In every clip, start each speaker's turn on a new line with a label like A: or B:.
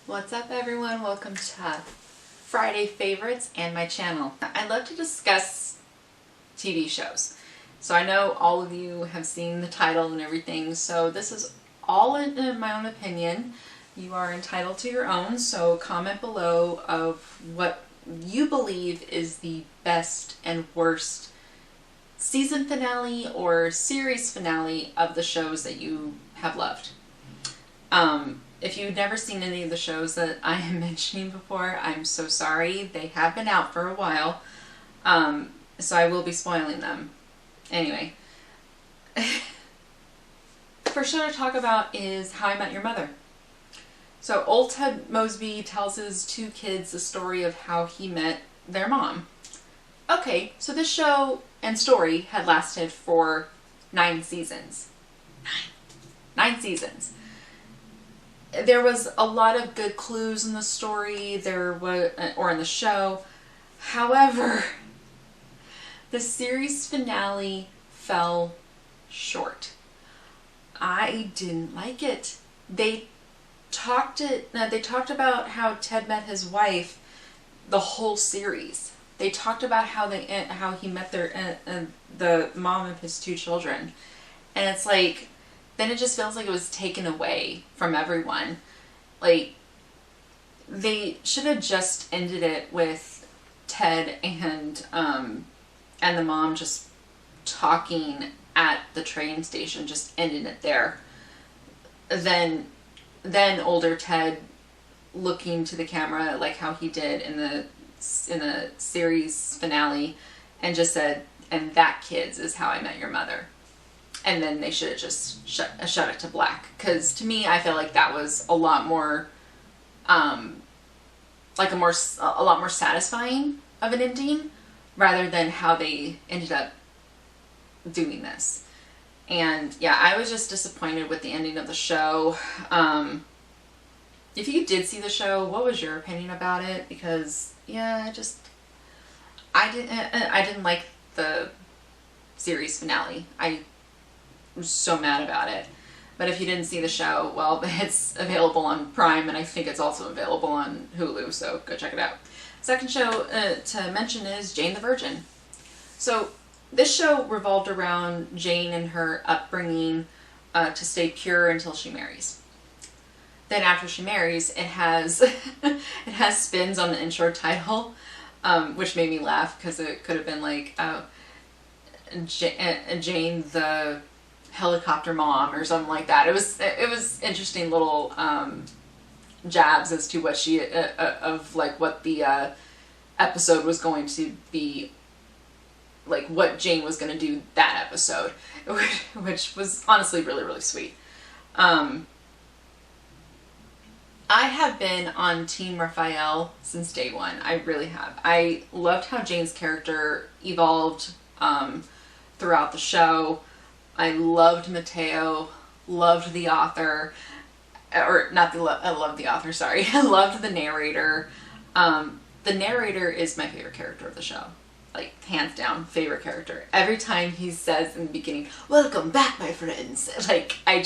A: What's up everyone? Welcome to Friday Favorites and my channel. I love to discuss TV shows. So I know all of you have seen the title and everything, so this is all in my own opinion. You are entitled to your own, so comment below of what you believe is the best and worst season finale or series finale of the shows that you have loved. If you've never seen any of the shows that I am mentioning before, I'm so sorry. They have been out for a while, so I will be spoiling them. Anyway, first show to talk about is How I Met Your Mother. So old Ted Mosby tells his two kids the story of how he met their mom. Okay, so this show and story had lasted for 9 seasons. 9 seasons. There was a lot of good clues in the story, or in the show. However, the series finale fell short. I didn't like it. They talked about how Ted met his wife the whole series. They talked about how he met the mom of his 2 children, and it's like, then it just feels like it was taken away from everyone. Like, they should have just ended it with Ted and the mom just talking at the train station, just ending it there. Then older Ted looking to the camera like how he did in the series finale and just said, "And that, kids, is how I met your mother." And then they should have just shut it to black. Because to me, I feel like that was a lot more, a lot more satisfying of an ending, rather than how they ended up doing this. And yeah, I was just disappointed with the ending of the show. If you did see the show, what was your opinion about it? Because yeah, I didn't like the series finale. I was so mad about it. But if you didn't see the show, well, it's available on Prime, and I think it's also available on Hulu, so go check it out. Second show to mention is Jane the Virgin. So this show revolved around Jane and her upbringing to stay pure until she marries. Then after she marries, it has it has spins on the intro title, which made me laugh because it could have been like Jane the helicopter mom or something like that. It was interesting little jabs as to what she what the episode was going to be, like what Jane was going to do that episode, which was honestly really, really sweet. I have been on Team Raphael since day one. I really have. I loved how Jane's character evolved throughout the show. I loved Mateo, loved the author, or not the, I loved the author, sorry. I loved the narrator. The narrator is my favorite character of the show. Like, hands down, favorite character. Every time he says in the beginning, "Welcome back, my friends," like, I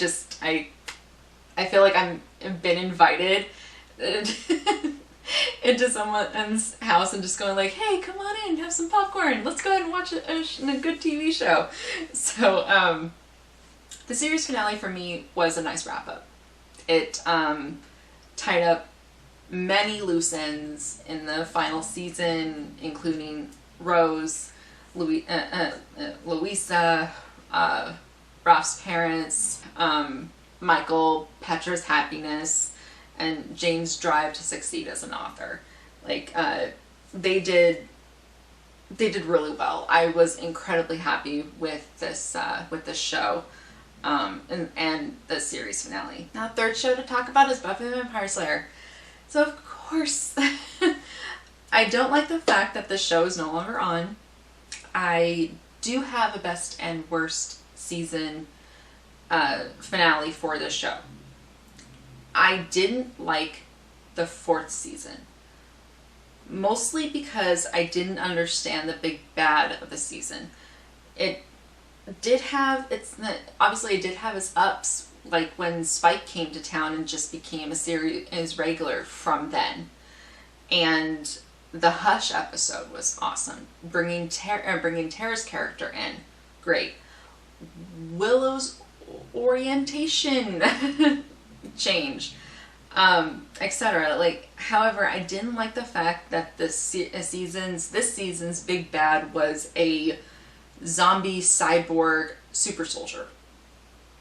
A: feel like I've been invited into someone's house and just going like, "Hey, come on in, have some popcorn. Let's go ahead and watch a good TV show." So, the series finale for me was a nice wrap up. It tied up many loose ends in the final season, including Rose, Louisa, Ralph's parents, Michael, Petra's happiness, and Jane's drive to succeed as an author. Like, they did really well. I was incredibly happy with this show, and the series finale. Now, third show to talk about is Buffy the Vampire Slayer. So of course, I don't like the fact that the show is no longer on. I do have a best and worst season finale for this show. I didn't like the 4th season, mostly because I didn't understand the big bad of the season. It did have its ups like when Spike came to town and just became a series regular from then. And the Hush episode was awesome. Bringing Tara's character in, great. Willow's orientation change, etc. Like, however, I didn't like the fact that this season's big bad was a zombie cyborg super soldier.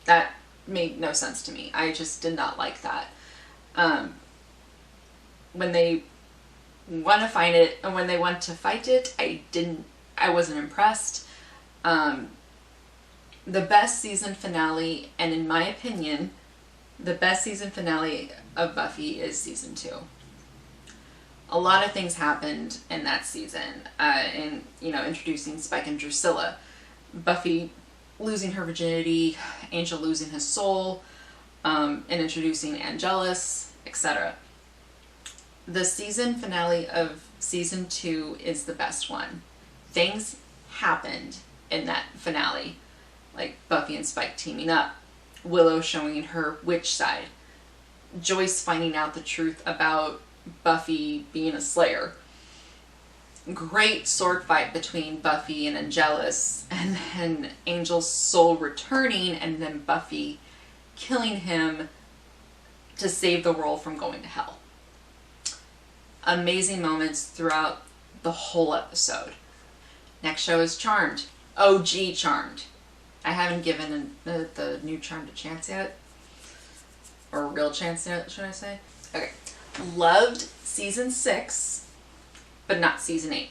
A: That made no sense to me. I just did not like that. When they want to find it, and when they want to fight it, I wasn't impressed. The best season finale, and in my opinion, the best season finale of Buffy is season 2. A lot of things happened in that season, introducing Spike and Drusilla, Buffy losing her virginity, Angel losing his soul, and introducing Angelus, etc. The season finale of season 2 is the best one. Things happened in that finale, like Buffy and Spike teaming up, Willow showing her witch side, Joyce finding out the truth about Buffy being a slayer, great sword fight between Buffy and Angelus, and then Angel's soul returning, and then Buffy killing him to save the world from going to hell. Amazing moments throughout the whole episode. Next show is Charmed. OG Charmed. I haven't given the new Charmed a chance yet. Or a real chance yet, should I say? Okay. Loved season 6, but not season 8.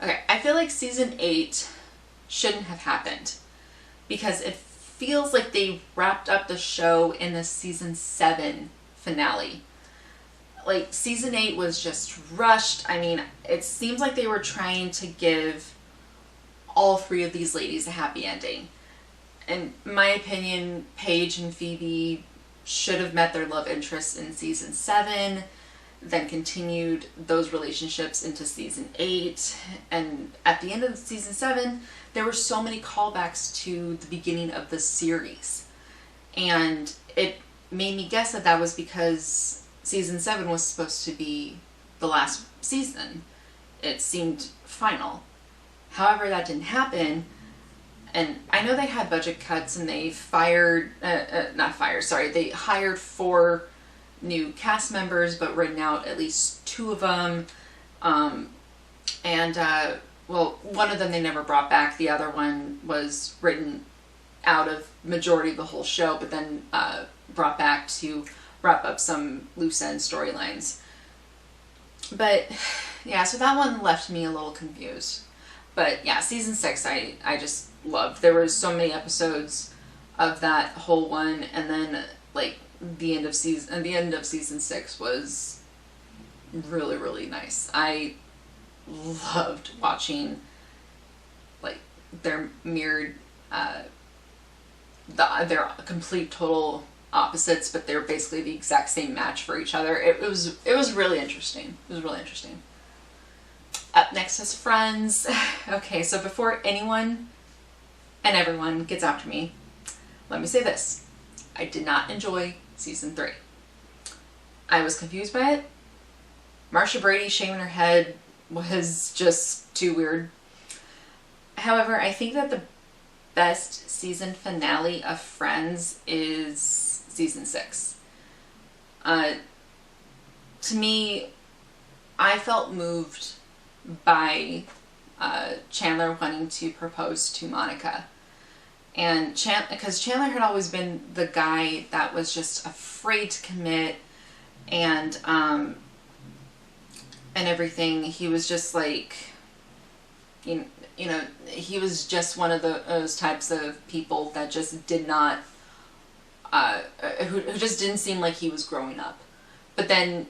A: Okay, I feel like season 8 shouldn't have happened, because it feels like they wrapped up the show in the season 7 finale. Like, season 8 was just rushed. I mean, it seems like they were trying to give all 3 of these ladies a happy ending. In my opinion, Paige and Phoebe should have met their love interests in season 7, then continued those relationships into season 8, and at the end of season 7, there were so many callbacks to the beginning of the series. And it made me guess that that was because season 7 was supposed to be the last season. It seemed final. However, that didn't happen, and I know they had budget cuts and they they hired 4 new cast members, but written out at least 2 of them. One of them they never brought back. The other one was written out of majority of the whole show, but then brought back to wrap up some loose end storylines. But yeah, so that one left me a little confused. But yeah, season 6 I just loved. There were so many episodes of that whole one, and then like the end of season 6 was really, really nice. I loved watching like their mirrored they're complete total opposites, but they're basically the exact same match for each other. It was really interesting. It was really interesting. Up next is Friends. Okay, so before anyone and everyone gets after me, let me say this. I did not enjoy season 3. I was confused by it. Marsha Brady shaving her head was just too weird. However, I think that the best season finale of Friends is season 6. To me, I felt moved by Chandler wanting to propose to Monica. And because Chandler had always been the guy that was just afraid to commit, and everything. He was just like, you know, he was just one of those types of people that just did not, who just didn't seem like he was growing up. But then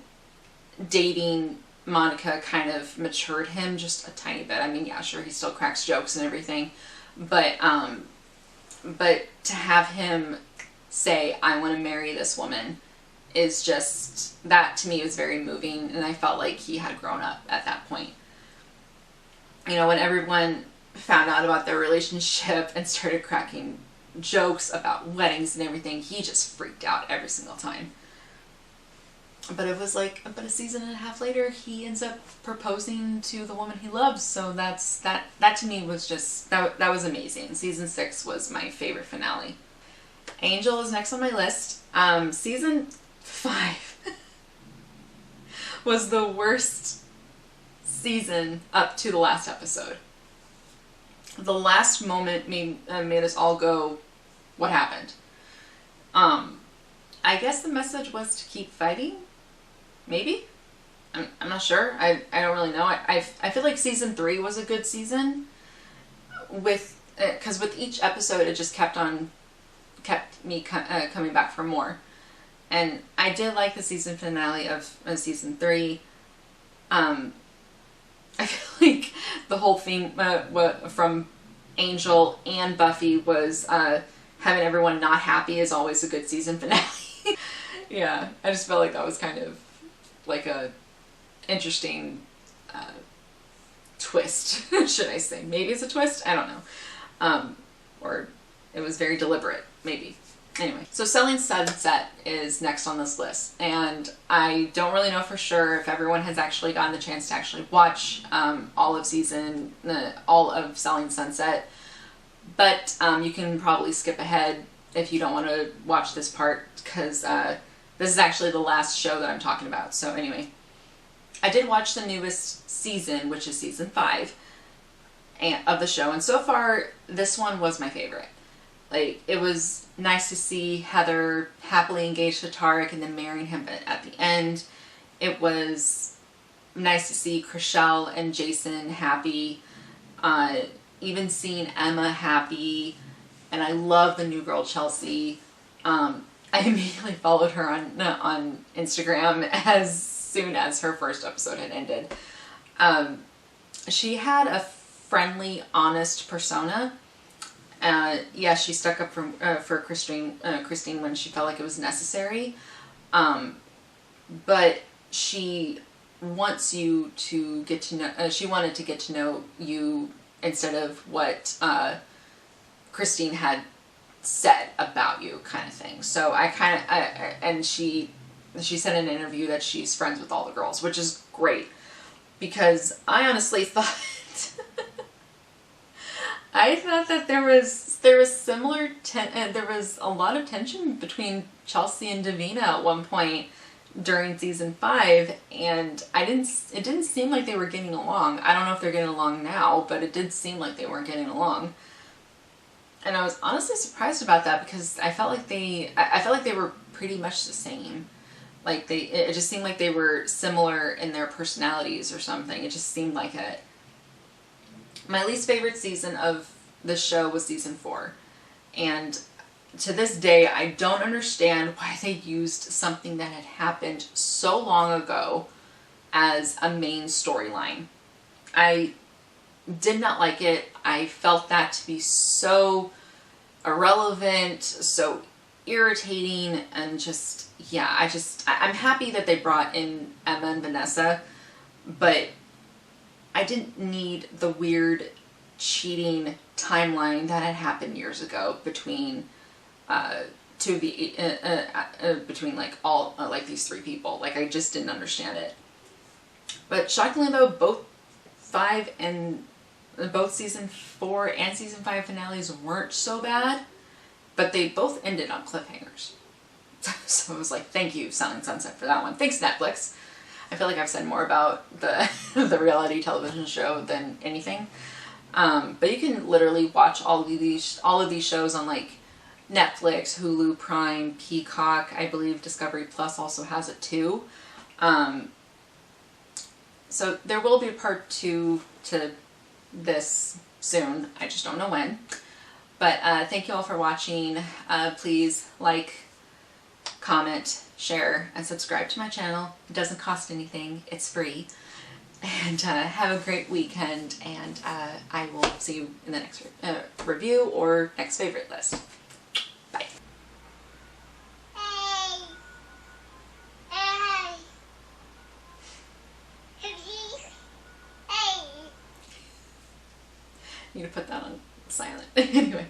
A: dating Monica kind of matured him just a tiny bit. I mean, yeah, sure, he still cracks jokes and everything, but to have him say, I want to marry this woman, is just, that to me was very moving, and I felt like he had grown up at that point. You know, when everyone found out about their relationship and started cracking jokes about weddings and everything, he just freaked out every single time. But it was like about a season and a half later, he ends up proposing to the woman he loves. So that to me was just, that was amazing. Season 6 was my favorite finale. Angel is next on my list. Season 5 was the worst season up to the last episode. The last moment made us all go, what happened? I guess the message was to keep fighting? Maybe? I'm not sure. I don't really know. I feel like season 3 was a good season, because with each episode it just kept me coming back for more. And I did like the season finale of season 3. I feel like the whole theme from Angel and Buffy was having everyone not happy is always a good season finale. Yeah, I just felt like that was kind of like a interesting twist, should I say. Maybe it's a twist? I don't know. Or it was very deliberate, maybe. Anyway, so Selling Sunset is next on this list, and I don't really know for sure if everyone has actually gotten the chance to actually watch all of Selling Sunset, but you can probably skip ahead if you don't want to watch this part, because this is actually the last show that I'm talking about. So anyway, I did watch the newest season, which is season 5 of the show, and so far this one was my favorite. Like, it was nice to see Heather happily engaged to Tarek and then marrying him at the end. It was nice to see Chriselle and Jason happy. Even seeing Emma happy. And I love the new girl, Chelsea. I immediately followed her on Instagram as soon as her first episode had ended. She had a friendly, honest persona. Yeah, she stuck up for Christine when she felt like it was necessary. But she wants you to get to know, she wanted to get to know you instead of what Christine had said about you, kind of thing. So and she said in an interview that she's friends with all the girls, which is great, because I honestly thought that there was similar there was a lot of tension between Chelsea and Davina at one point during season 5, and it didn't seem like they were getting along. I don't know if they're getting along now, but it did seem like they weren't getting along. And I was honestly surprised about that, because I felt like they were pretty much the same. Like it just seemed like they were similar in their personalities or something. It just seemed like it. My least favorite season of the show was season 4. And to this day, I don't understand why they used something that had happened so long ago as a main storyline. I did not like it. I felt that to be so irrelevant, so irritating, and just, yeah, I'm happy that they brought in Emma and Vanessa, but I didn't need the weird cheating timeline that had happened years ago between between like all like these 3 people. Like, I just didn't understand it. But shockingly though, both season 4 and season 5 finales weren't so bad, but they both ended on cliffhangers. So it was like, thank you, Selling Sunset, for that one. Thanks, Netflix. I feel like I've said more about the the reality television show than anything. But you can literally watch all of these shows on like Netflix, Hulu, Prime, Peacock. I believe Discovery Plus also has it too. So there will be a part 2 to this soon. I just don't know when. But thank you all for watching. Please like, comment, share, and subscribe to my channel. It doesn't cost anything. It's free. And have a great weekend, and I will see you in the next review or next favorite list. Bye. You need to put that on silent. Anyway.